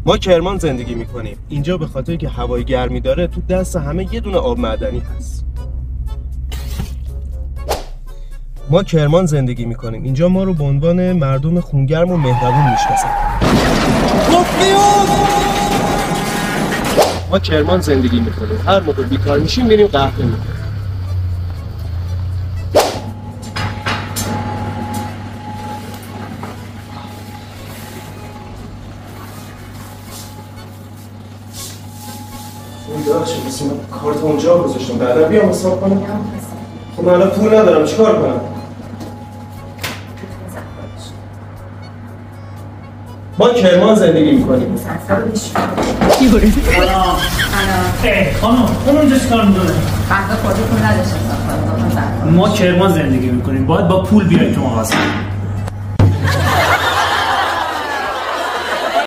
ما کرمان زندگی میکنیم. اینجا به خاطر که هوای گرمی داره تو دست همه یه دونه آب معدنی هست. ما کرمان زندگی میکنیم. اینجا ما رو به عنوان مردم خونگرم و مهربون میشناسن. ما کرمان زندگی میکنیم. هر موقع بیکار میشیم میریم قهوه میکنیم. بسید من کارت اونجا گذاشتم. بعدا بیام حساب کنم. خب من الان پول ندارم چیکار کنم؟ ما کرمان زندگی میکنیم. خانم اون اونجا چیکار میکنه؟ قهوه خودتون نداشتم. ما کرمان زندگی میکنیم. باید با پول بیایید تو مغازه.